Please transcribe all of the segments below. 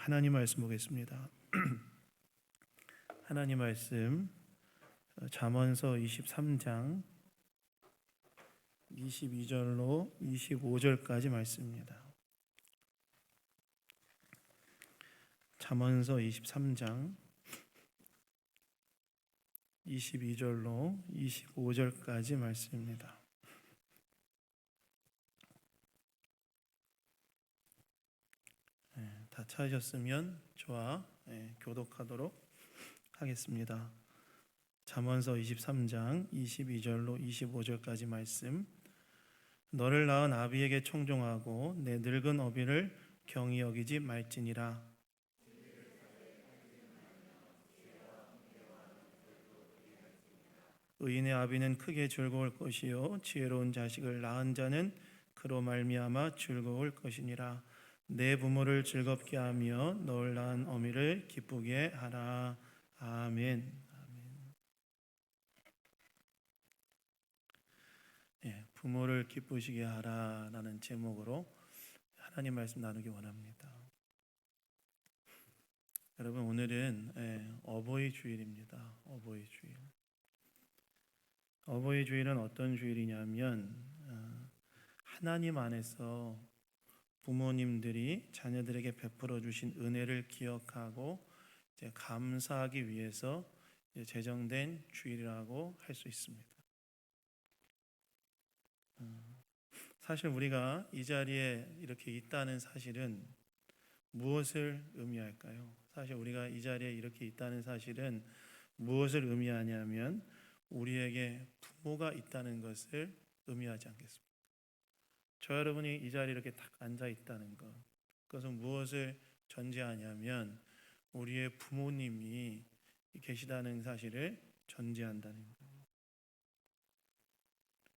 하나님 말씀 보겠습니다. 하나님 말씀 잠언서 23장 22절로 25절까지 말씀입니다. 잠언서 23장 22절로 25절까지 말씀입니다. 다 찾으셨으면 저와 교독하도록 하겠습니다. 잠언서 23장 22절로 25절까지 말씀. 너를 낳은 아비에게 청종하고 내 늙은 어비를 경히 여기지 말지니라. 의인의 아비는 크게 즐거울 것이요 지혜로운 자식을 낳은 자는 그로 말미암아 즐거울 것이니라. 내 부모를 즐겁게 하며 너를 낳은 어미를 기쁘게 하라. 아멘. 부모를 기쁘시게 하라라는 제목으로 하나님 말씀 나누기 원합니다. 여러분, 오늘은 어버이 주일입니다. 어버이 주일. 어버이 주일은 어떤 주일이냐면 하나님 안에서 부모님들이 자녀들에게 베풀어 주신 은혜를 기억하고 이제 감사하기 위해서 제정된 주일이라고 할 수 있습니다. 사실 우리가 이 자리에 이렇게 있다는 사실은 무엇을 의미할까요? 사실 우리가 이 자리에 이렇게 있다는 사실은 무엇을 의미하냐면 우리에게 부모가 있다는 것을 의미하지 않겠습니까? 저 여러분이 이 자리에 이렇게 딱 앉아 있다는 것, 그것은 무엇을 전제하냐면 우리의 부모님이 계시다는 사실을 전제한다는 거예요.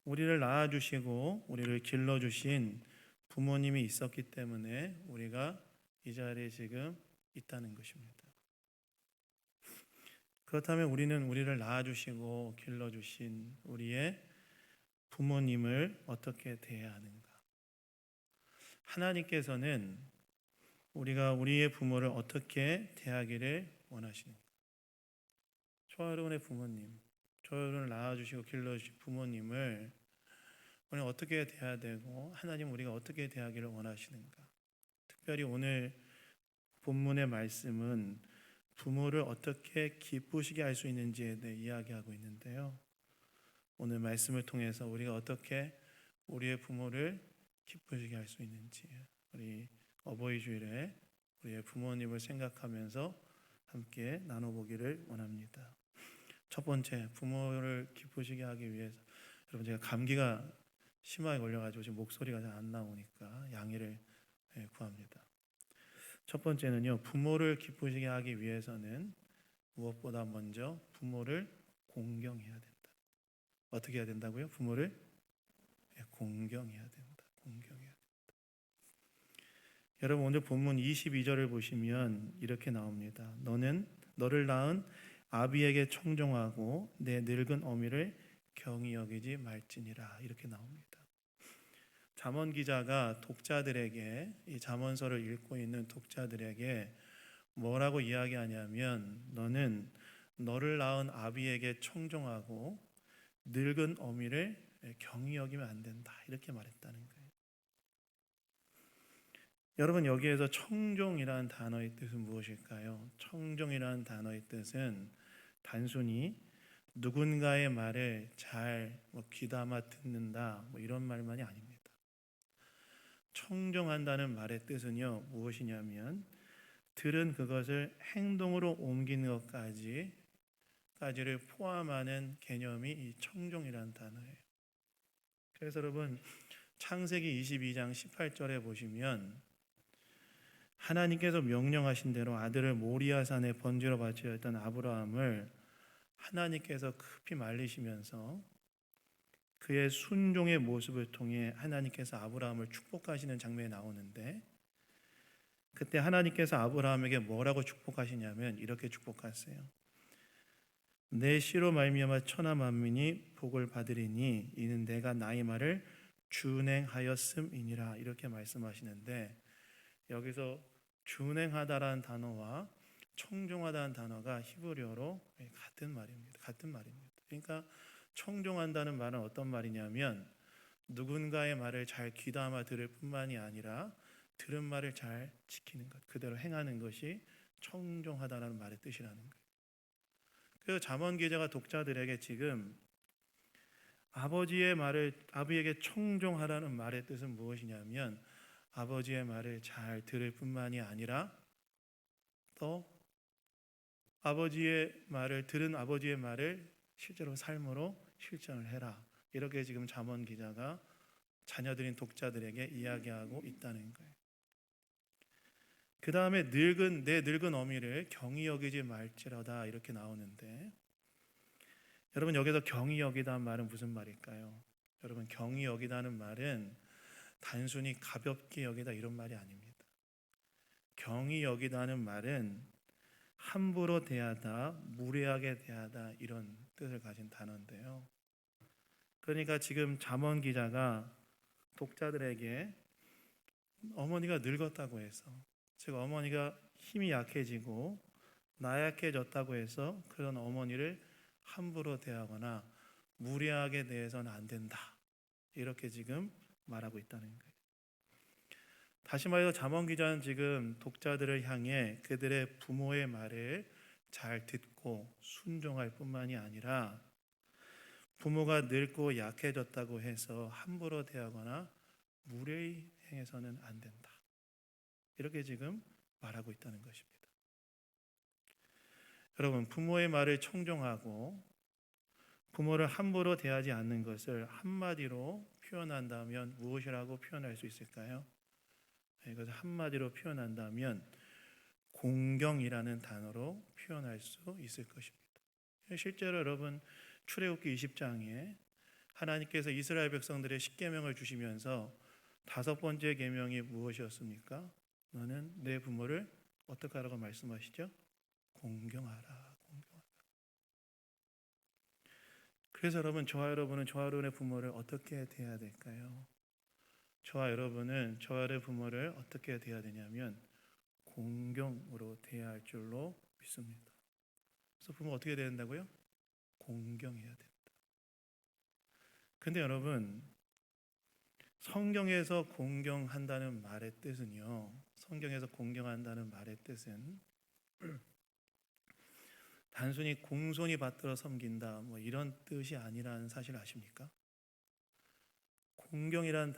우리를 낳아주시고 우리를 길러주신 부모님이 있었기 때문에 우리가 이 자리에 지금 있다는 것입니다. 그렇다면 우리는 우리를 낳아주시고 길러주신 우리의 부모님을 어떻게 대해야 하는가? 하나님께서는 우리가 우리의 부모를 어떻게 대하기를 원하시는가? 저와 여러분의 부모님, 저와 여러분을 낳아주시고 길러주신 부모님을 우리는 어떻게 대해야 되고 하나님 우리가 어떻게 대하기를 원하시는가? 특별히 오늘 본문의 말씀은 부모를 어떻게 기쁘시게 할 수 있는지에 대해 이야기하고 있는데요. 오늘 말씀을 통해서 우리가 어떻게 우리의 부모를 기쁘시게 할 수 있는지, 우리 어버이 주일에 우리의 부모님을 생각하면서 함께 나눠보기를 원합니다. 첫 번째, 부모를 기쁘시게 하기 위해서, 여러분 제가 감기가 심하게 걸려가지고 지금 목소리가 잘 안 나오니까 양해를 구합니다. 첫 번째는요, 부모를 기쁘시게 하기 위해서는 무엇보다 먼저 부모를 공경해야 된다. 어떻게 해야 된다고요? 부모를 공경해야 된다. 공경해야 된다. 여러분 오늘 본문 22절을 보시면 이렇게 나옵니다. 너를 낳은 아비에게 청종하고 내 늙은 어미를 경히 여기지 말지니라. 이렇게 나옵니다. 잠언 기자가 독자들에게, 이 잠언서를 읽고 있는 독자들에게 뭐라고 이야기하냐면 너는 너를 낳은 아비에게 청종하고 늙은 어미를 경히 여기면 안 된다. 이렇게 말했다는 거예요. 여러분 여기에서 청종이라는 단어의 뜻은 무엇일까요? 청종이라는 단어의 뜻은 단순히 누군가의 말을 잘 귀담아 듣는다 이런 말만이 아닙니다. 청종한다는 말의 뜻은요 무엇이냐면 들은 그것을 행동으로 옮기는 것까지를 포함하는 개념이 이 청종이라는 단어예요. 그래서 여러분 창세기 22장 18절에 보시면 하나님께서 명령하신 대로 아들을 모리아산에 번제로 바쳐야 했던 아브라함을 하나님께서 급히 말리시면서 그의 순종의 모습을 통해 하나님께서 아브라함을 축복하시는 장면이 나오는데, 그때 하나님께서 아브라함에게 뭐라고 축복하시냐면 이렇게 축복하세요. 내 씨로 말미암아 천하 만민이 복을 받으리니 이는 내가 나의 말을 준행하였음이니라. 이렇게 말씀하시는데 여기서 준행하다라는 단어와 청종하다는 단어가 히브리어로 같은 말입니다. 같은 말입니다. 그러니까 청종한다는 말은 어떤 말이냐면 누군가의 말을 잘 귀담아 들을 뿐만이 아니라 들은 말을 잘 지키는 것, 그대로 행하는 것이 청종하다라는 말의 뜻이라는 거예요. 그래서 잠언 기자가 독자들에게 지금 아버지에게 청종하라는 말의 뜻은 무엇이냐면 아버지의 말을 잘 들을 뿐만이 아니라 또 들은 아버지의 말을 실제로 삶으로 실천을 해라. 이렇게 지금 잠언 기자가 자녀들인 독자들에게 이야기하고 있다는 거예요. 그 다음에 내 늙은 어미를 경히 여기지 말지어다 이렇게 나오는데, 여러분 여기서 경히 여기다는 말은 무슨 말일까요? 여러분 경히 여기다는 말은 단순히 가볍게 여기다 이런 말이 아닙니다. 경히 여기다는 말은 함부로 대하다, 무례하게 대하다 이런 뜻을 가진 단어인데요. 그러니까 지금 잠언 기자가 독자들에게 어머니가 늙었다고 해서, 즉 어머니가 힘이 약해지고 나약해졌다고 해서 그런 어머니를 함부로 대하거나 무례하게 대해서는 안 된다. 이렇게 지금 말하고 있다는 거예요. 다시 말해서 잠언 기자는 지금 독자들을 향해 그들의 부모의 말을 잘 듣고 순종할 뿐만이 아니라 부모가 늙고 약해졌다고 해서 함부로 대하거나 무례히 행해서는 안 된다. 이렇게 지금 말하고 있다는 것입니다. 여러분, 부모의 말을 청종하고 부모를 함부로 대하지 않는 것을 한마디로 표현한다면 무엇이라고 표현할 수 있을까요? 이것을 한마디로 표현한다면 공경이라는 단어로 표현할 수 있을 것입니다. 실제로 여러분 출애굽기 20장에 하나님께서 이스라엘 백성들의 십계명을 주시면서 다섯 번째 계명이 무엇이었습니까? 너는 내 부모를 어떻게 하라고 말씀하시죠? 공경하라. 그래서 여러분, 저와 여러분의 부모를 어떻게 대해야 될까요? 저와 여러분은 저와 여러분의 부모를 어떻게 대해야 되냐면 공경으로 대해야 할 줄로 믿습니다. 그래서 부모 어떻게 대해야 된다고요? 공경해야 된다. 근데 여러분, 성경에서 공경한다는 말의 뜻은요, 성경에서 공경한다는 말의 뜻은 단순히 공손히 받들어 섬긴다 뭐 이런 뜻이 아니라는 사실 아십니까? 공경이란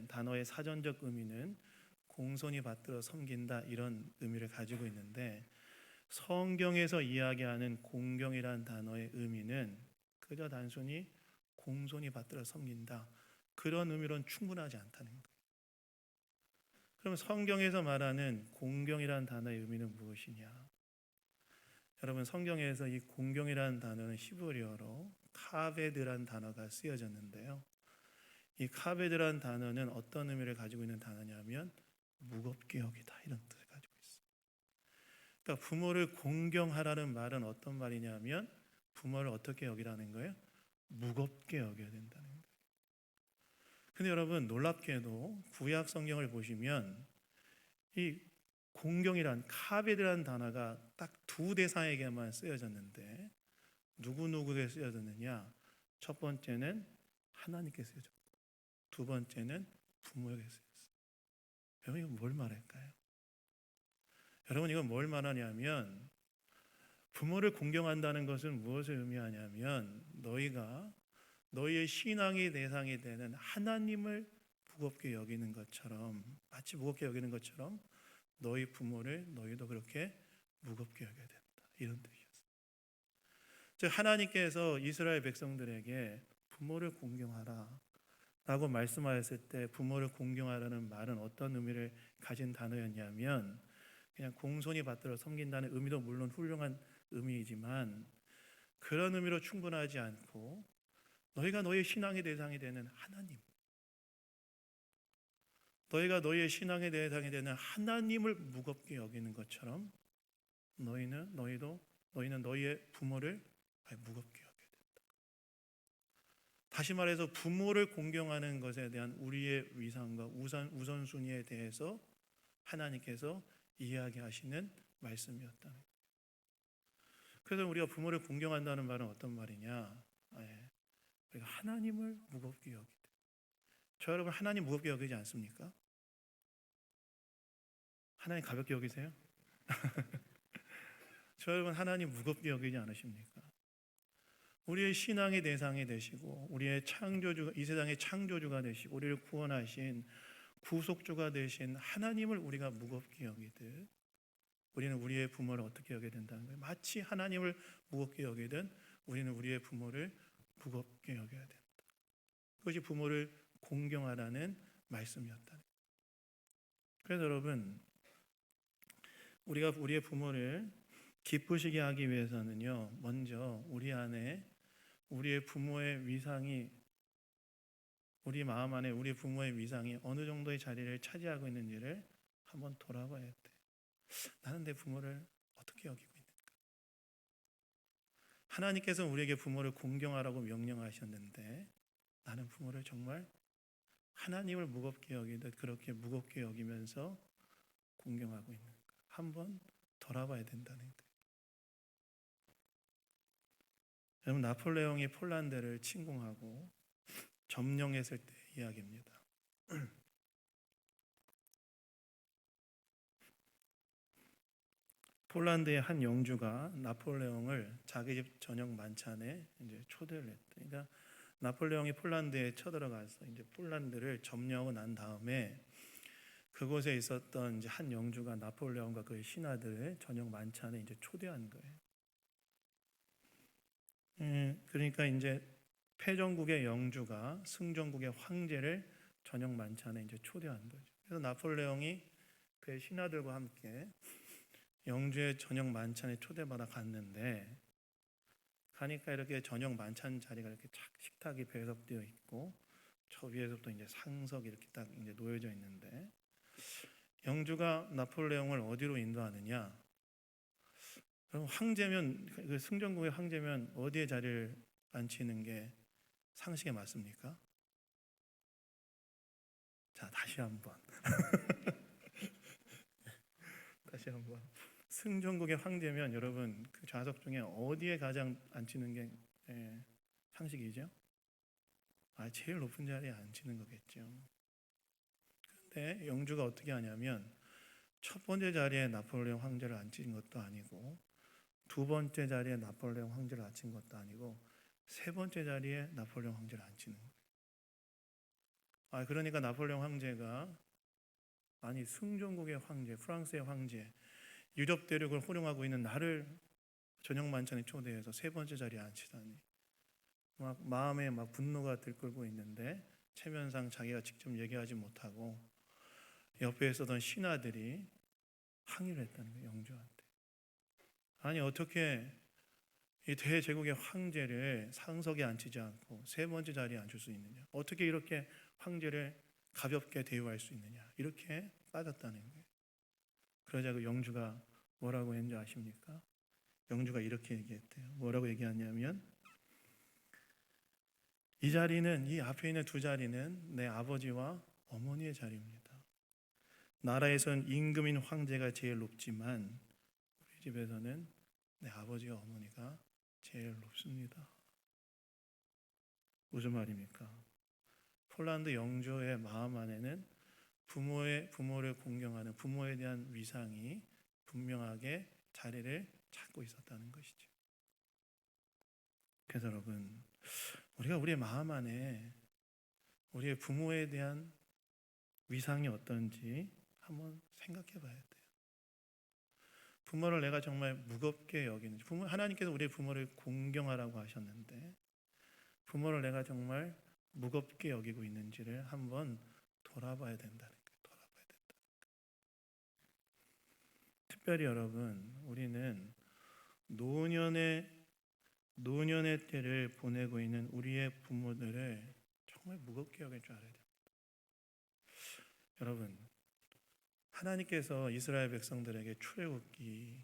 단어의 사전적 의미는 공손히 받들어 섬긴다 이런 의미를 가지고 있는데, 성경에서 이야기하는 공경이란 단어의 의미는 그저 단순히 공손히 받들어 섬긴다 그런 의미로는 충분하지 않다는 거예요. 그럼 성경에서 말하는 공경이란 단어의 의미는 무엇이냐? 여러분, 성경에서 이 공경이라는 단어는 히브리어로 카베드라는 단어가 쓰여졌는데요. 이 카베드라는 단어는 어떤 의미를 가지고 있는 단어냐면 무겁게 여기다 이런 뜻을 가지고 있어요. 그러니까 부모를 공경하라는 말은 어떤 말이냐면 부모를 어떻게 여기라는 거예요? 무겁게 여겨야 된다는 거예요. 근데 여러분 놀랍게도 구약 성경을 보시면 이 공경이란 카베드라는 단어가 딱 두 대상에게만 쓰여졌는데 누구에게 쓰여졌느냐? 첫 번째는 하나님께 쓰여졌고 두 번째는 부모에게 쓰여졌어요. 여러분 이건 뭘 말할까요? 여러분 이건 뭘 말하냐면 부모를 공경한다는 것은 무엇을 의미하냐면 너희가 너희의 신앙의 대상이 되는 하나님을 무겁게 여기는 것처럼, 마치 무겁게 여기는 것처럼 너희 부모를 너희도 그렇게 무겁게 여겨야 된다 이런 뜻이었어요. 즉 하나님께서 이스라엘 백성들에게 부모를 공경하라 라고 말씀하셨을 때 부모를 공경하라는 말은 어떤 의미를 가진 단어였냐면 그냥 공손히 받들어 섬긴다는 의미도 물론 훌륭한 의미이지만 그런 의미로 충분하지 않고 너희가 너희의 신앙의 대상이 되는 하나님, 너희가 너희의 신앙의 대상이 되는 하나님을 무겁게 여기는 것처럼 너희는 너희의 부모를 무겁게 여겨야 된다. 다시 말해서 부모를 공경하는 것에 대한 우리의 위상과 우선순위에 대해서 하나님께서 이야기하시는 말씀이었다. 그래서 우리가 부모를 공경한다는 말은 어떤 말이냐? 우리가 하나님을 무겁게 여기되. 저 여러분 하나님 무겁게 여기지 않습니까? 하나님 가볍게 여기세요? 저 여러분 하나님 무겁게 여기지 않으십니까? 우리의 신앙의 대상이 되시고 우리의 창조주, 이 세상의 창조주가 되시고 우리를 구원하신 구속주가 되신 하나님을 우리가 무겁게 여기듯 우리는 우리의 부모를 어떻게 여겨야 된다는 거예요. 마치 하나님을 무겁게 여기든 우리는 우리의 부모를 무겁게 여겨야 된다. 그것이 부모를 공경하라는 말씀이었다. 그래서 여러분, 우리가 우리의 부모를 기쁘시게 하기 위해서는요, 먼저 우리 안에 우리의 부모의 위상이, 우리 마음 안에 우리 부모의 위상이 어느 정도의 자리를 차지하고 있는지를 한번 돌아봐야 돼요. 나는 내 부모를 어떻게 여기고 있는가? 하나님께서 우리에게 부모를 공경하라고 명령하셨는데 나는 부모를 정말 하나님을 무겁게 여기듯 그렇게 무겁게 여기면서 공경하고 있는가? 한번 돌아봐야 된다는 거예요. 여러분, 나폴레옹이 폴란드를 침공하고 점령했을 때 이야기입니다. 폴란드의 한 영주가 나폴레옹을 자기 집 저녁 만찬에 이제 초대를 했다. 그러니까 나폴레옹이 폴란드에 쳐들어가서 이제 폴란드를 점령하고 난 다음에 그곳에 있었던 이제 한 영주가 나폴레옹과 그의 신하들을 저녁 만찬에 이제 초대한 거예요. 그러니까 이제 패전국의 영주가 승전국의 황제를 저녁 만찬에 이제 초대한 거죠. 그래서 나폴레옹이 그의 신하들과 함께 영주의 저녁 만찬에 초대받아 갔는데 가니까 이렇게 저녁 만찬 자리가 이렇게 식탁이 배석되어 있고 저 위에서부터 이제 상석이 이렇게 딱 이제 놓여져 있는데 영주가 나폴레옹을 어디로 인도하느냐? 그럼 황제면 그 승전국의 황제면 어디에 자리를 앉히는 게 상식에 맞습니까? 자, 다시 한번. 다시 한번. 승전국의 황제면 여러분 그 좌석 중에 어디에 가장 앉히는 게 상식이죠? 제일 높은 자리에 앉히는 거겠죠. 그런데 영주가 어떻게 하냐면 첫 번째 자리에 나폴레옹 황제를 앉힌 것도 아니고 두 번째 자리에 나폴레옹 황제를 앉힌 것도 아니고 세 번째 자리에 나폴레옹 황제를 앉히는 거예요. 그러니까 나폴레옹 황제가 승전국의 황제, 프랑스의 황제, 유럽 대륙을 호령하고 있는 나를 저녁 만찬에 초대해서 세 번째 자리에 앉히다니 막 마음에 막 분노가 들끓고 있는데 체면상 자기가 직접 얘기하지 못하고 옆에 있었던 신하들이 항의를 했다는 거예요. 영주한테. 어떻게 이 대제국의 황제를 상석에 앉히지 않고 세 번째 자리에 앉힐 수 있느냐? 어떻게 이렇게 황제를 가볍게 대우할 수 있느냐? 이렇게 빠졌다는 거예요. 그러자 그 영주가 뭐라고 했는지 아십니까? 영주가 이렇게 얘기했대요. 뭐라고 얘기하냐면 이 자리는, 이 앞에 있는 두 자리는 내 아버지와 어머니의 자리입니다. 나라에선 임금인 황제가 제일 높지만 우리 집에서는 내 아버지와 어머니가 제일 높습니다. 무슨 말입니까? 폴란드 영주의 마음 안에는 부모를 공경하는 부모에 대한 위상이 분명하게 자리를 찾고 있었다는 것이죠. 그래서 여러분, 우리가 우리의 마음 안에 우리의 부모에 대한 위상이 어떤지 한번 생각해 봐야 돼요. 부모를 내가 정말 무겁게 여기는지, 하나님께서 우리의 부모를 공경하라고 하셨는데 부모를 내가 정말 무겁게 여기고 있는지를 한번 돌아봐야 된다는 거예요. 돌아봐야 된다. 특별히 여러분, 우리는 노년의 때를 보내고 있는 우리의 부모들을 정말 무겁게 여길 줄 알아야 됩니다. 여러분, 하나님께서 이스라엘 백성들에게 출애굽기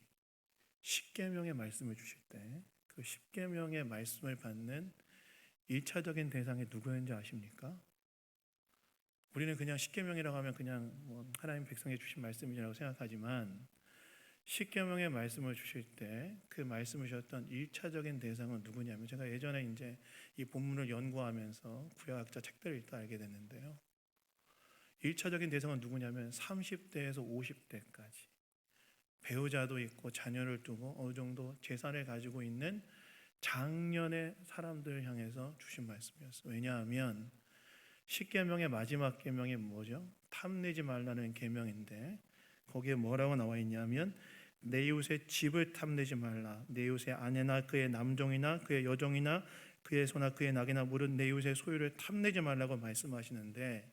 10계명의 말씀을 주실 때 그 10계명의 말씀을 받는 1차적인 대상이 누구였는지 아십니까? 우리는 그냥 십계명이라고 하면 그냥 뭐 하나님 백성에 주신 말씀이라고 생각하지만 십계명의 말씀을 주실 때 그 말씀을 주셨던 일차적인 대상은 누구냐면, 제가 예전에 이제 이 본문을 연구하면서 구약학자 책들을 읽다 알게 됐는데요. 일차적인 대상은 누구냐면 30대에서 50대까지 배우자도 있고 자녀를 두고 어느 정도 재산을 가지고 있는 장년의 사람들을 향해서 주신 말씀이었어요. 왜냐하면 십계명의 마지막 계명이 뭐죠? 탐내지 말라는 계명인데 거기에 뭐라고 나와 있냐면 내 이웃의 집을 탐내지 말라. 내 이웃의 아내나 그의 남종이나 그의 여종이나 그의 소나 그의 낙이나 물은 내 이웃의 소유를 탐내지 말라고 말씀하시는데,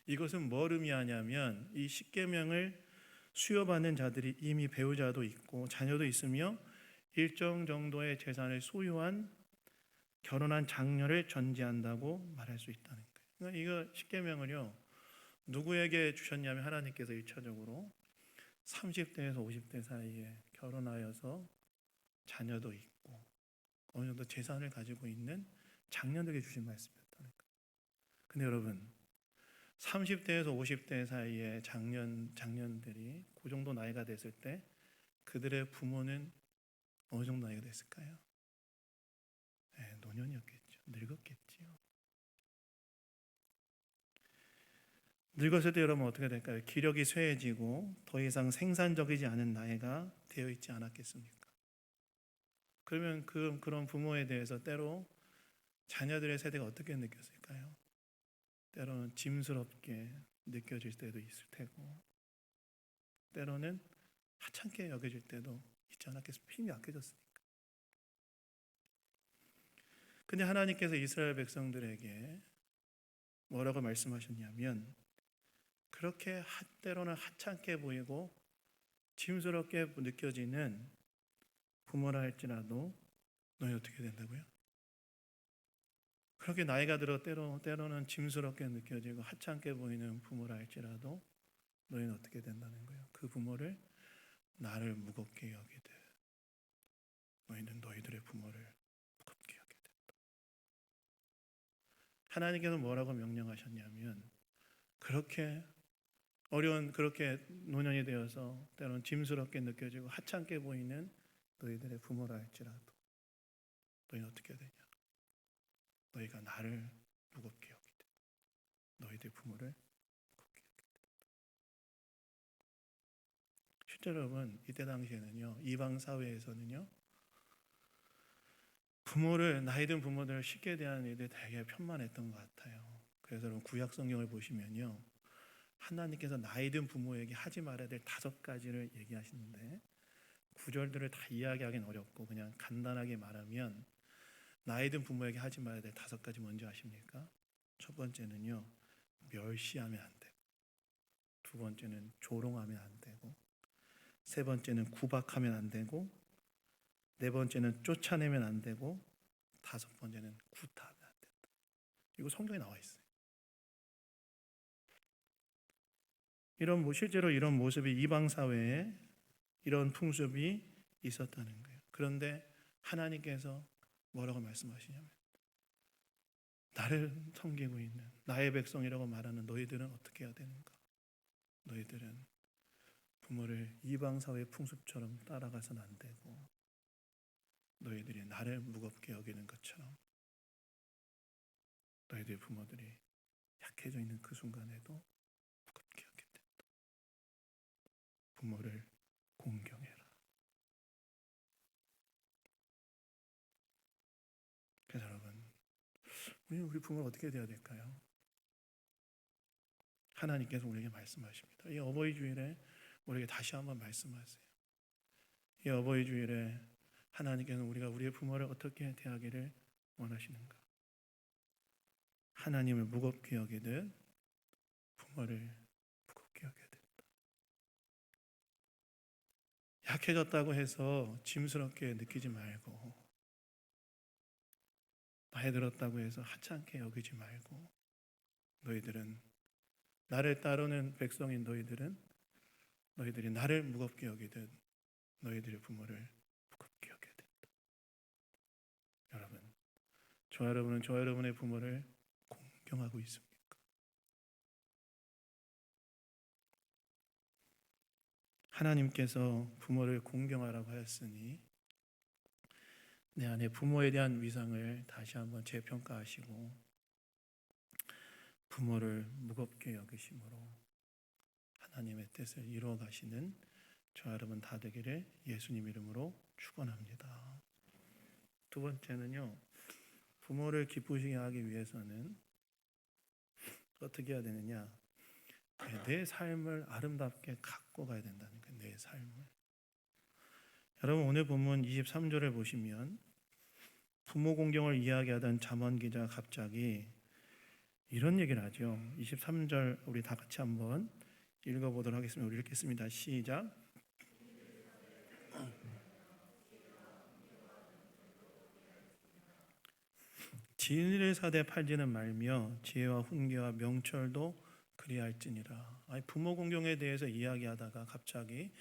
이것은 뭘 의미하냐면 이 십계명을 수여받는 자들이 이미 배우자도 있고 자녀도 있으며 일정 정도의 재산을 소유한 결혼한 장녀를 전제한다고 말할 수 있다는 거예요. 그러니까 이거 십계명을요 누구에게 주셨냐면 하나님께서 일차적으로 30대에서 50대 사이에 결혼하여서 자녀도 있고 어느 정도 재산을 가지고 있는 장년들에게 주신 말씀이었다는 거예요. 근데 여러분 30대에서 50대 사이에 장년들이 그 정도 나이가 됐을 때 그들의 부모는 어느 정도 나이가 됐을까요? 네, 노년이었겠죠. 늙었겠지요. 늙었을 때 여러분 어떻게 될까요? 기력이 쇠해지고 더 이상 생산적이지 않은 나이가 되어 있지 않았겠습니까? 그러면 그런 부모에 대해서 때로 자녀들의 세대가 어떻게 느꼈을까요? 때로는 짐스럽게 느껴질 때도 있을 테고 때로는 하찮게 여겨질 때도 있지 않았겠습니까? 힘이 약해졌으니까. 근데 하나님께서 이스라엘 백성들에게 뭐라고 말씀하셨냐면 그렇게 때로는 하찮게 보이고 짐스럽게 느껴지는 부모라 할지라도 너희 어떻게 된다고요? 그렇게 나이가 들어 때로는 짐스럽게 느껴지고 하찮게 보이는 부모라 할지라도 너희는 어떻게 된다는 거예요? 그 부모를 나를 무겁게 여기되 너희는 너희들의 부모를 무겁게 여기되. 하나님께서 뭐라고 명령하셨냐면 그렇게 그렇게 노년이 되어서 때로는 짐스럽게 느껴지고 하찮게 보이는 너희들의 부모라 할지라도 너희는 어떻게 되냐? 너희가 나를 무겁게 여기되 너희들 부모를 무겁게 여기되. 실제로 여러분 이때 당시에는요 이방 사회에서는요 부모를 나이 든 부모들을 쉽게 대하는 일들이 되게 편만했던 것 같아요. 그래서 여러분 구약 성경을 보시면요 하나님께서 나이 든 부모에게 하지 말아야 될 5가지를 얘기하시는데 구절들을 다 이야기하기는 어렵고 그냥 간단하게 말하면 나이 든 부모에게 하지 말아야 될 5가지 뭔지 아십니까? 첫 번째는요 멸시하면 안 되고, 두 번째는 조롱하면 안 되고, 세 번째는 구박하면 안 되고, 네 번째는 쫓아내면 안 되고, 5번째는 구타하면 안 된다. 이거 성경에 나와 있어요. 실제로 이런 모습이 이방 사회에 이런 풍습이 있었다는 거예요. 그런데 하나님께서 뭐라고 말씀하시냐면 나를 섬기고 있는 나의 백성이라고 말하는 너희들은 어떻게 해야 되는가? 너희들은 부모를 이방 사회 풍습처럼 따라가서는 안 되고 너희들이 나를 무겁게 여기는 것처럼 너희들의 부모들이 약해져 있는 그 순간에도 무겁게 여길 된다. 부모를 공경해라. 그래서 여러분 우리 부모가 어떻게 돼야 될까요? 하나님께서 우리에게 말씀하십니다. 이 어버이 주일에 우리에게 다시 한번 말씀하세요. 이 어버이 주일에 하나님께서는 우리가 우리의 부모를 어떻게 대하기를 원하시는가? 하나님을 무겁게 여기듯 부모를 무겁게 여겨야 된다. 약해졌다고 해서 짐스럽게 느끼지 말고, 나이 들었다고 해서 하찮게 여기지 말고, 너희들은 나를 따르는 백성인 너희들이 나를 무겁게 여기듯 너희들의 부모를 무겁게 여겨야 된다. 여러분, 저와 여러분은 저와 여러분의 부모를 공경하고 있습니까? 하나님께서 부모를 공경하라고 하였으니 내 안에 부모에 대한 위상을 다시 한번 재평가하시고 부모를 무겁게 여기심으로 하나님의 뜻을 이루어 가시는 저와 여러분 다 되기를 예수님 이름으로 축원합니다. 두 번째는요, 부모를 기쁘시게 하기 위해서는 어떻게 해야 되느냐? 내 삶을 아름답게 갖고 가야 된다는 거예요. 내 삶을. 여러분 오늘 본문 23절을 보시면 부모 공경을 이야기하던 잠언 기자가 갑자기 이런 얘기를 하죠. 23절 우리 다 같이 한번 읽어보도록 하겠습니다. 우리 읽겠습니다. 시작. 진리를 사되 팔지는 말며 지혜와 훈계와 명철도 그리할지니라. 부모 공경에 대해서 이야기하다가 갑자기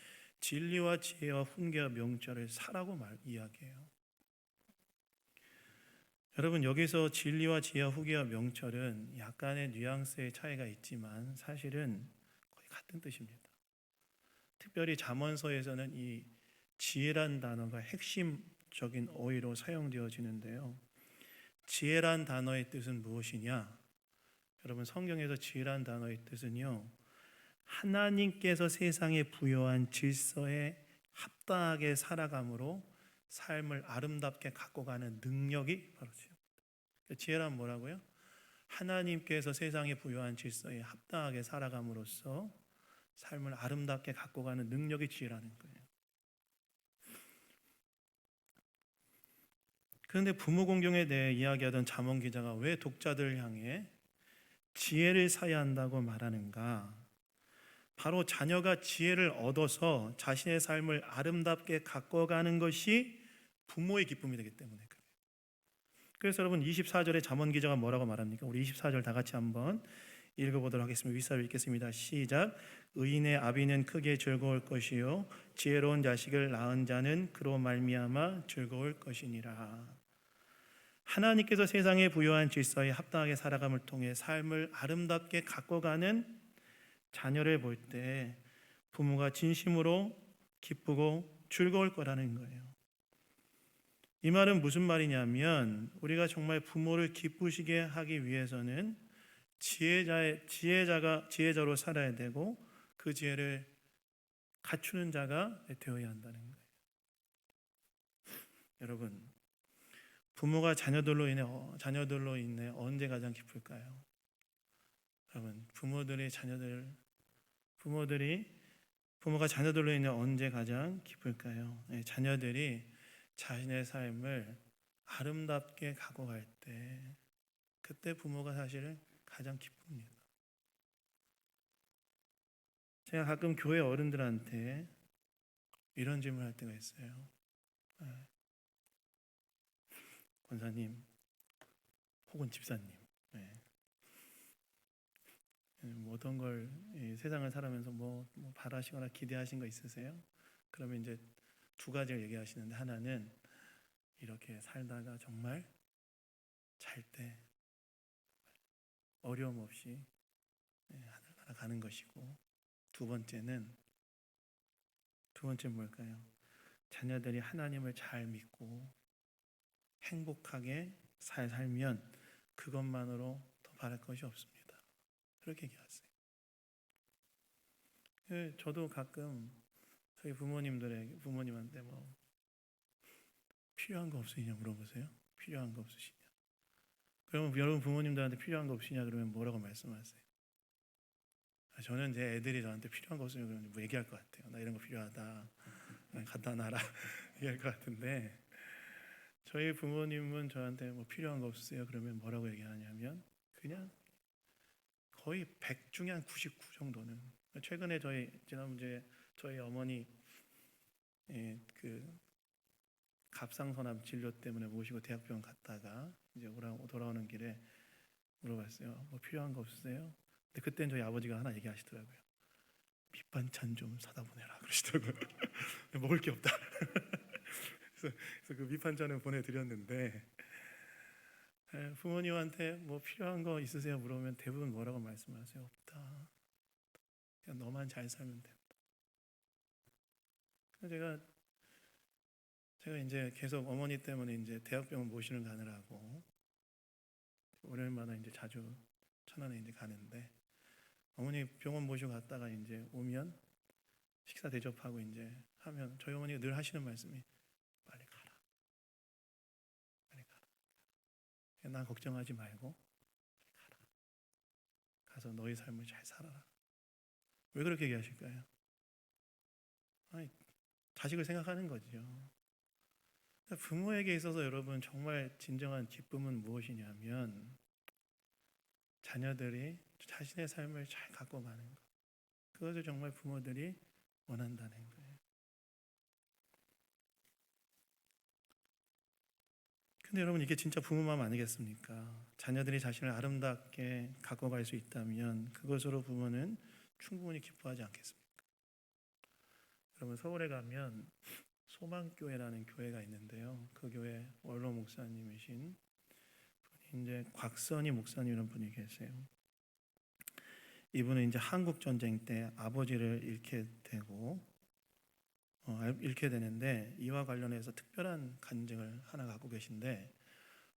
진리와 지혜와 훈계와 명철을 사라고 이야기해요. 여러분 여기서 진리와 지혜와 훈계와 명철은 약간의 뉘앙스의 차이가 있지만 사실은 거의 같은 뜻입니다. 특별히 잠언서에서는 이 지혜란 단어가 핵심적인 어휘로 사용되어지는데요. 지혜란 단어의 뜻은 무엇이냐? 여러분 성경에서 지혜란 단어의 뜻은요, 하나님께서 세상에 부여한 질서에 합당하게 살아감으로 삶을 아름답게 갖고 가는 능력이 바로 지혜입니다. 지혜란 뭐라고요? 하나님께서 세상에 부여한 질서에 합당하게 살아감으로써 삶을 아름답게 갖고 가는 능력이 지혜라는 거예요. 그런데 부모 공경에 대해 이야기하던 잠언 기자가 왜 독자들을 향해 지혜를 사야 한다고 말하는가? 바로 자녀가 지혜를 얻어서 자신의 삶을 아름답게 가꿔가는 것이 부모의 기쁨이 되기 때문에 그래요. 그래서 여러분 24절에 잠언 기자가 뭐라고 말합니까? 우리 24절 다 같이 한번 읽어보도록 하겠습니다. 윗사를 읽겠습니다. 시작. 의인의 아비는 크게 즐거울 것이요 지혜로운 자식을 낳은 자는 그로 말미암아 즐거울 것이니라. 하나님께서 세상에 부여한 질서에 합당하게 살아감을 통해 삶을 아름답게 가꿔가는 자녀를 볼 때 부모가 진심으로 기쁘고 즐거울 거라는 거예요. 이 말은 무슨 말이냐면 우리가 정말 부모를 기쁘시게 하기 위해서는 지혜자로 살아야 되고 그 지혜를 갖추는 자가 되어야 한다는 거예요. 여러분 부모가 자녀들로 인해 언제 가장 기쁠까요? 여러분 부모가 자녀들로 인해 언제 가장 기쁠까요? 자녀들이 자신의 삶을 아름답게 가고 갈 때 그때 부모가 사실은 가장 기쁩니다. 제가 가끔 교회 어른들한테 이런 질문을 할 때가 있어요. 권사님 혹은 집사님, 어떤 걸 세상을 살아가면서 뭐 바라시거나 기대하신 거 있으세요? 그러면 이제 두 가지를 얘기하시는데 하나는 이렇게 살다가 정말 잘 때 어려움 없이 하늘나라 가는 것이고 두 번째는 뭘까요? 자녀들이 하나님을 잘 믿고 행복하게 살면 그것만으로 더 바랄 것이 없습니다. 그렇게 얘기하세요. 저도 가끔 저희 부모님한테 뭐 필요한 거 없으시냐 물어보세요. 필요한 거 없으시냐? 그러면 여러분 부모님들한테 필요한 거 없으냐 그러면 뭐라고 말씀하세요? 저는 제 애들이 저한테 필요한 거 없으면 그러면 뭐 얘기할 것 같아요. 나 이런 거 필요하다. 갖다 놔라. 얘기할 것 같은데 저희 부모님은 저한테 뭐 필요한 거 없으세요? 그러면 뭐라고 얘기하냐면 그냥 거의 100 중에 한 99 정도는 최근에 지난주에 저희 어머니 그 갑상선암 진료 때문에 모시고 대학병원 갔다가 이제 돌아오는 길에 물어봤어요. 뭐 필요한 거 없으세요? 근데 그때는 저희 아버지가 하나 얘기하시더라고요. 밑반찬 좀 사다 보내라 그러시더라고요. 먹을 게 없다. 그래서 그 밑반찬을 보내드렸는데 부모님한테 뭐 필요한 거 있으세요? 물어보면 대부분 뭐라고 말씀하세요? 없다. 그냥 너만 잘 살면 된다. 제가 이제 계속 어머니 때문에 이제 대학병원 모시는 가느라고 월요일마다 이제 자주 천안에 이제 가는데, 어머니 병원 모시고 갔다가 이제 오면 식사 대접하고 이제 하면 저희 어머니가 늘 하시는 말씀이 빨리 가라, 빨리 가라. 나 걱정하지 말고 빨리 가라. 가서 너희 삶을 잘 살아라. 왜 그렇게 얘기하실까요? 아니, 자식을 생각하는 거죠. 부모에게 있어서 여러분 정말 진정한 기쁨은 무엇이냐면 자녀들이 자신의 삶을 잘 갖고 가는 것. 그것을 정말 부모들이 원한다는 거예요. 근데 여러분, 이게 진짜 부모 마음 아니겠습니까? 자녀들이 자신을 아름답게 갖고 갈 수 있다면 그것으로 부모는 충분히 기뻐하지 않겠습니까? 여러분, 서울에 가면 소망교회라는 교회가 있는데요. 그 교회 원로 목사님이신 분이 이제 곽선희 목사님이라는 분이 계세요. 이분은 이제 한국 전쟁 때 아버지를 잃게 되는데, 이와 관련해서 특별한 간증을 하나 갖고 계신데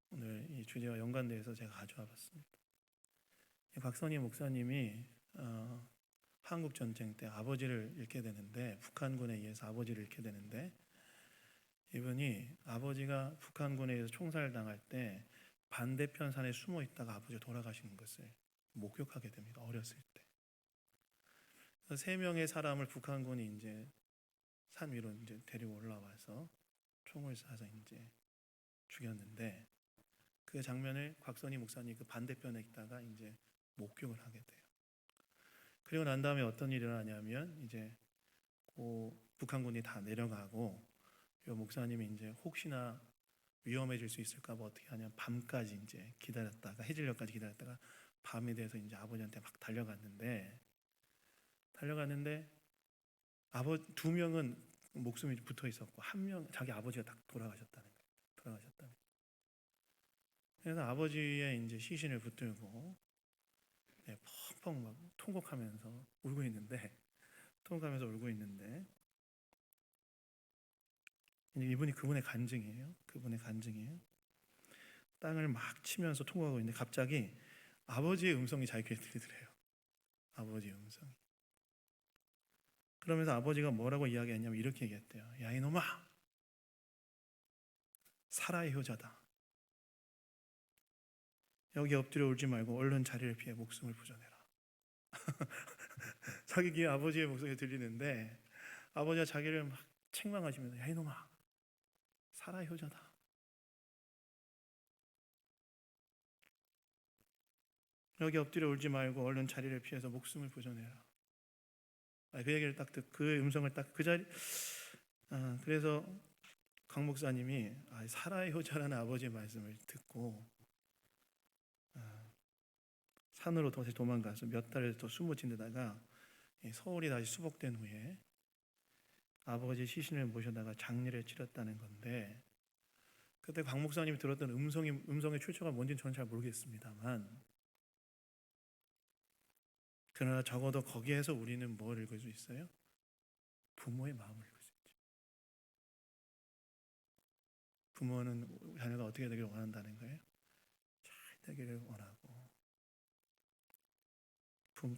오늘 이 주제와 연관돼서 제가 가져와 봤습니다. 곽선희 목사님이 한국 전쟁 때 아버지를 잃게 되는데, 북한군에 의해서 아버지를 잃게 되는데, 이분이 아버지가 북한군에 의해서 총살당할 때 반대편 산에 숨어 있다가 아버지가 돌아가시는 것을 목격하게 됩니다. 어렸을 때. 3명의 사람을 북한군이 이제 산 위로 이제 데리고 올라와서 총을 쏴서 이제 죽였는데, 그 장면을 곽선희 목사님 그 반대편에 있다가 이제 목격을 하게 돼요. 그리고 난 다음에 어떤 일이 일어나냐면, 이제 그 북한군이 다 내려가고 이 목사님이 이제 혹시나 위험해질 수 있을까 봐 어떻게 하냐면 밤까지 이제 기다렸다가, 해질녘까지 기다렸다가 밤이 돼서 이제 아버지한테 막 달려갔는데 2명은 목숨이 붙어 있었고 1명 자기 아버지가 딱 돌아가셨다는 거예요. 돌아가셨다는 거예요. 그래서 아버지의 이제 시신을 붙들고 펑펑 막 통곡하면서 울고 있는데 이분이 그분의 간증이에요. 땅을 막 치면서 통곡하고 있는데 갑자기 아버지의 음성이 자기 귀에 들리더래요. 아버지의 음성이. 그러면서 아버지가 뭐라고 이야기했냐면 이렇게 얘기했대요. 야, 이놈아, 사라의 효자다. 여기 엎드려 울지 말고 얼른 자리를 피해 목숨을 부전해라. 자기 귀에 아버지의 목소리가 들리는데 아버지가 자기를 막 책망하시면서 야, 이놈아, 사라의 효자다. 여기 엎드려 울지 말고 얼른 자리를 피해서 목숨을 부전해라. 그 얘기를 딱 듣고 그 음성을 딱 그 자리. 그래서 강 목사님이 사라의 효자라는 아버지의 말씀을 듣고 산으로 다시 도망가서 몇 달을 더 숨어 지내다가 서울이 다시 수복된 후에 아버지 시신을 모셔다가 장례를 치렀다는 건데, 그때 강 목사님이 들었던 음성의 출처가 뭔지는 저는 잘 모르겠습니다만, 그러나 적어도 거기에서 우리는 뭘 읽을 수 있어요? 부모의 마음을 읽을 수 있죠. 부모는 자녀가 어떻게 되기를 원한다는 거예요? 잘 되기를 원하고,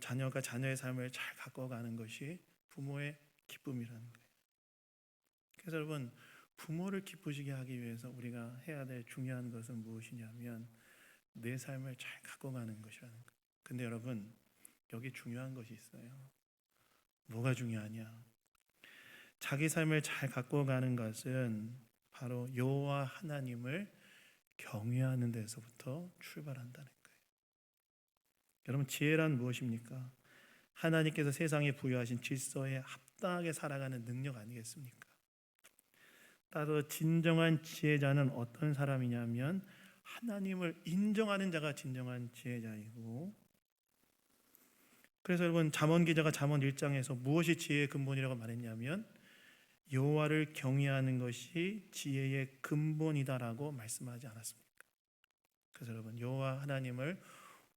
자녀가 자녀의 삶을 잘 가꿔가는 것이 부모의 기쁨이라는 거예요. 그래서 여러분, 부모를 기쁘시게 하기 위해서 우리가 해야 될 중요한 것은 무엇이냐면 내 삶을 잘 가꿔가는 것이라는 거예요. 근데 여러분, 여기 중요한 것이 있어요. 뭐가 중요하냐? 자기 삶을 잘 가꿔가는 것은 바로 여호와 하나님을 경외하는 데서부터 출발한다는 거예요. 여러분, 지혜란 무엇입니까? 하나님께서 세상에 부여하신 질서에 합당하게 살아가는 능력 아니겠습니까? 따라서 진정한 지혜자는 어떤 사람이냐면 하나님을 인정하는 자가 진정한 지혜자이고, 그래서 여러분, 잠언 기자가 잠언 1장에서 무엇이 지혜의 근본이라고 말했냐면 여호와를 경외하는 것이 지혜의 근본이다라고 말씀하지 않았습니까? 그래서 여러분, 여호와 하나님을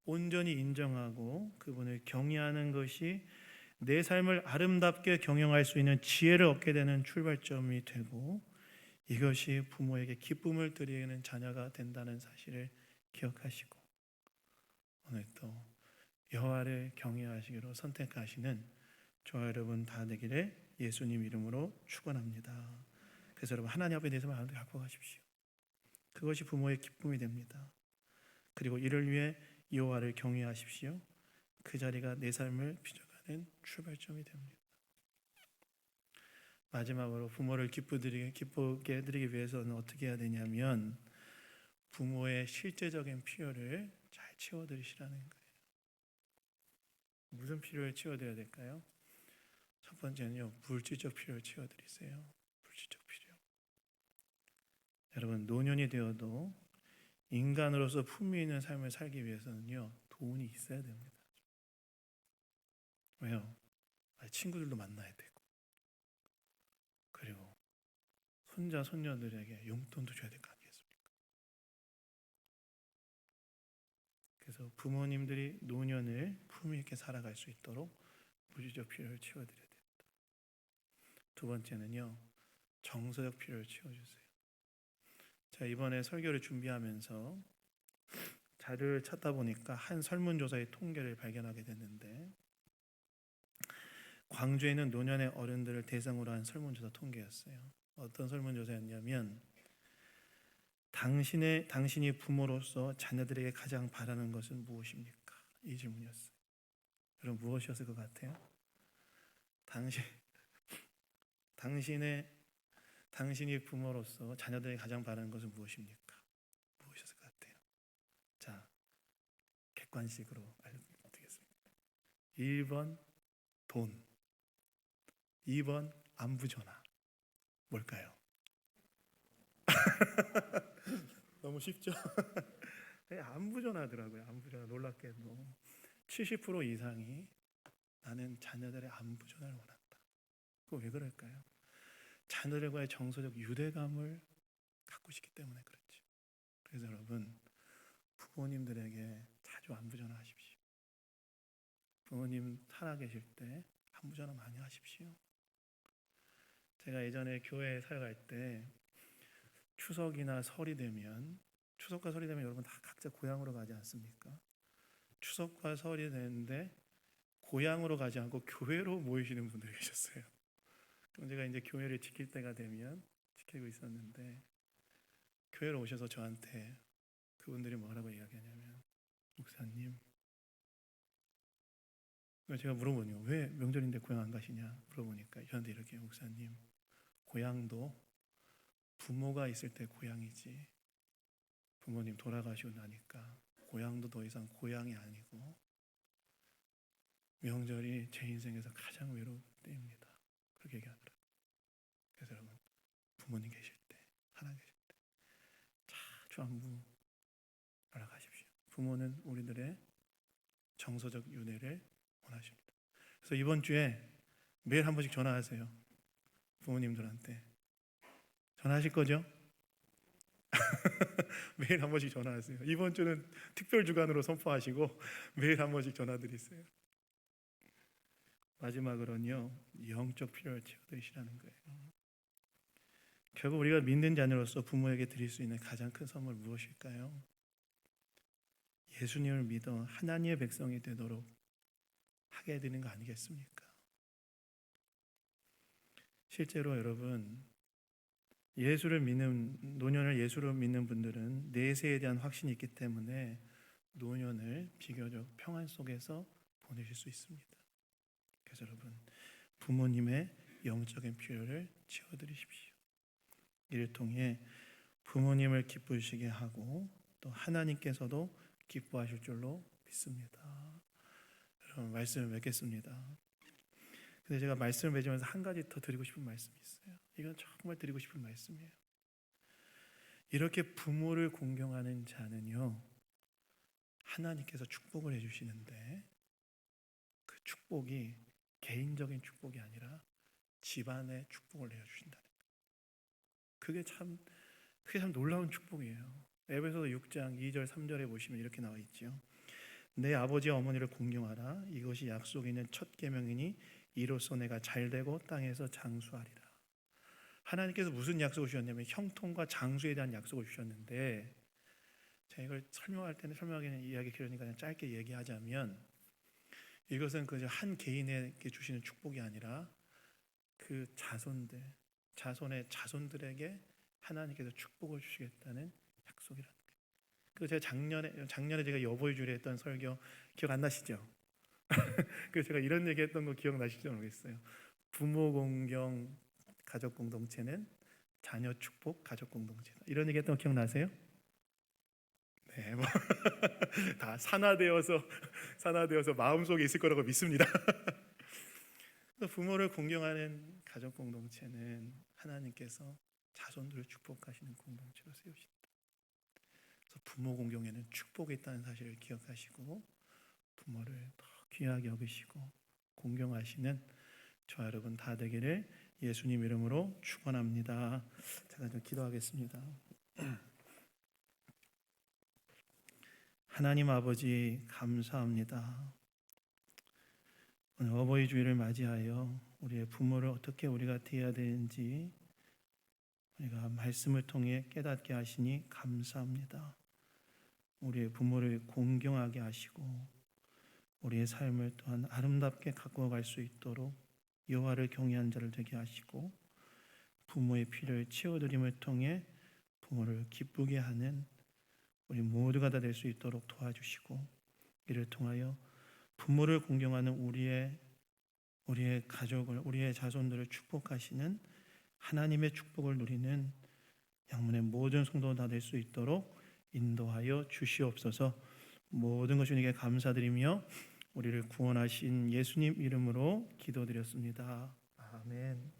온전히 인정하고 그분을 경외하는 것이 내 삶을 아름답게 경영할 수 있는 지혜를 얻게 되는 출발점이 되고, 이것이 부모에게 기쁨을 드리는 자녀가 된다는 사실을 기억하시고, 오늘 또 여호와를 경외하시기로 선택하시는 저와 여러분 다 되기를 예수님 이름으로 축원합니다. 그래서 여러분, 하나님 앞에 대해서 마음을 갖고 가십시오. 그것이 부모의 기쁨이 됩니다. 그리고 이를 위해 여호와를 경외하십시오. 그 자리가 내 삶을 빚어가는 출발점이 됩니다. 마지막으로 부모를 기쁘게 해드리기 위해서는 어떻게 해야 되냐면, 부모의 실제적인 필요를 잘 채워드리시라는 거예요. 무슨 필요를 채워드려야 될까요? 첫 번째는요, 물질적 필요를 채워드리세요. 물질적 필요. 여러분, 노년이 되어도 인간으로서 품위 있는 삶을 살기 위해서는요, 돈이 있어야 됩니다. 왜요? 친구들도 만나야 되고, 그리고 손자 손녀들에게 용돈도 줘야 될 거 아니겠습니까? 그래서 부모님들이 노년을 품위 있게 살아갈 수 있도록 물질적 필요를 채워드려야 됩니다. 두 번째는요, 정서적 필요를 채워주세요. 자, 이번에 설교를 준비하면서 자료를 찾다 보니까 한 설문조사의 통계를 발견하게 됐는데, 광주에 있는 노년의 어른들을 대상으로 한 설문조사 통계였어요. 어떤 설문조사였냐면, 당신이 부모로서 자녀들에게 가장 바라는 것은 무엇입니까? 이 질문이었어요. 여러분, 무엇이었을 것 같아요? 당신이 부모로서 자녀들에게 가장 바라는 것은 무엇입니까? 무엇이었을 것 같아요? 자, 객관식으로 알려드리겠습니다. 1번 돈, 2번 안부전화. 뭘까요? 너무 쉽죠? 네, 안부전화더라고요. 안부전화. 놀랍게도 70% 이상이 나는 자녀들의 안부전화를 원한다. 그거 왜 그럴까요? 자녀들과의 정서적 유대감을 갖고 싶기 때문에 그렇죠. 그래서 여러분, 부모님들에게 자주 안부전화 하십시오. 부모님 살아계실 때 안부전화 많이 하십시오. 제가 예전에 교회에 살아갈 때 추석과 설이 되면 여러분 다 각자 고향으로 가지 않습니까? 추석과 설이 되는데 고향으로 가지 않고 교회로 모이시는 분들이 계셨어요. 그럼 제가 이제 교회를 지킬 때가 되면 지키고 있었는데, 교회로 오셔서 저한테 그분들이 뭐라고 이야기하냐면, 목사님, 제가 물어보니까 왜 명절인데 고향 안 가시냐 물어보니까 저한테 이렇게, 목사님, 고향도 부모가 있을 때 고향이지, 부모님 돌아가시고 나니까 고향도 더 이상 고향이 아니고 명절이 제 인생에서 가장 외로운 때입니다. 그렇게 얘기하더라고요. 그래서 여러분, 부모님 계실 때, 하나님 계실 때 자주 안부 연락하십시오. 부모는 우리들의 정서적 윤회를 원하십니다. 그래서 이번 주에 매일 한 번씩 전화하세요. 부모님들한테 전화하실 거죠? 매일 한 번씩 전화하세요. 이번 주는 특별 주간으로 선포하시고 매일 한 번씩 전화드리세요. 마지막으로는요, 영적 필요를 채워드리시라는 거예요. 결국 우리가 믿는 자녀로서 부모에게 드릴 수 있는 가장 큰 선물 무엇일까요? 예수님을 믿어 하나님의 백성이 되도록 하게 해드리는 거 아니겠습니까? 실제로 여러분, 노년을 예수로 믿는 분들은 내세에 대한 확신이 있기 때문에 노년을 비교적 평안 속에서 보내실 수 있습니다. 그래서 여러분, 부모님의 영적인 필요를 채워드리십시오. 이를 통해 부모님을 기쁘시게 하고 또 하나님께서도 기뻐하실 줄로 믿습니다. 여러분, 말씀을 맺겠습니다. 근데 제가 말씀을 맺으면서 한 가지 더 드리고 싶은 말씀이 있어요. 이건 정말 드리고 싶은 말씀이에요. 이렇게 부모를 공경하는 자는요, 하나님께서 축복을 해주시는데 그 축복이 개인적인 축복이 아니라 집안의 축복을 내어주신다는 거예요. 그게 참 놀라운 축복이에요. 에베소서 6장 2절 3절에 보시면 이렇게 나와 있죠. 내 아버지와 어머니를 공경하라. 이것이 약속이 있는 첫 계명이니 이로써 내가 잘되고 땅에서 장수하리라. 하나님께서 무슨 약속을 주셨냐면 형통과 장수에 대한 약속을 주셨는데, 제가 이걸 설명할 때는 설명하기는 이야기 길으니까 그냥 짧게 얘기하자면, 이것은 그 한 개인에게 주시는 축복이 아니라 그 자손의 자손들에게 하나님께서 축복을 주시겠다는 약속이라는 거예요. 그래서 제가 작년에 제가 여보의 주일에 했던 설교 기억 안 나시죠? 그래서 제가 이런 얘기했던 거 기억나실지 모르겠어요. 부모 공경 가족 공동체는 자녀 축복 가족 공동체다. 이런 얘기했던 거 기억나세요? 네, 뭐 다 산화되어서 마음속에 있을 거라고 믿습니다. 부모를 공경하는 가족 공동체는 하나님께서 자손들을 축복하시는 공동체로 세우신다. 그래서 부모 공경에는 축복이 있다는 사실을 기억하시고 부모를 더 귀하게 여기시고 공경하시는 저와 여러분 다 되기를 예수님 이름으로 축원합니다. 제가 좀 기도하겠습니다. 하나님 아버지 감사합니다. 오늘 어버이 주일을 맞이하여 우리의 부모를 어떻게 우리가 대해야 되는지 우리가 말씀을 통해 깨닫게 하시니 감사합니다. 우리의 부모를 공경하게 하시고 우리의 삶을 또한 아름답게 갖고 갈 수 있도록 여호와를 경외한 자를 되게 하시고 부모의 피를 채워드림을 통해 부모를 기쁘게 하는 우리 모두가 다 될 수 있도록 도와주시고 이를 통하여 부모를 공경하는 우리의 가족을 우리의 자손들을 축복하시는 하나님의 축복을 누리는 양문의 모든 성도가 다 될 수 있도록 인도하여 주시옵소서. 모든 것을 주님께 감사드리며 우리를 구원하신 예수님 이름으로 기도드렸습니다. 아멘.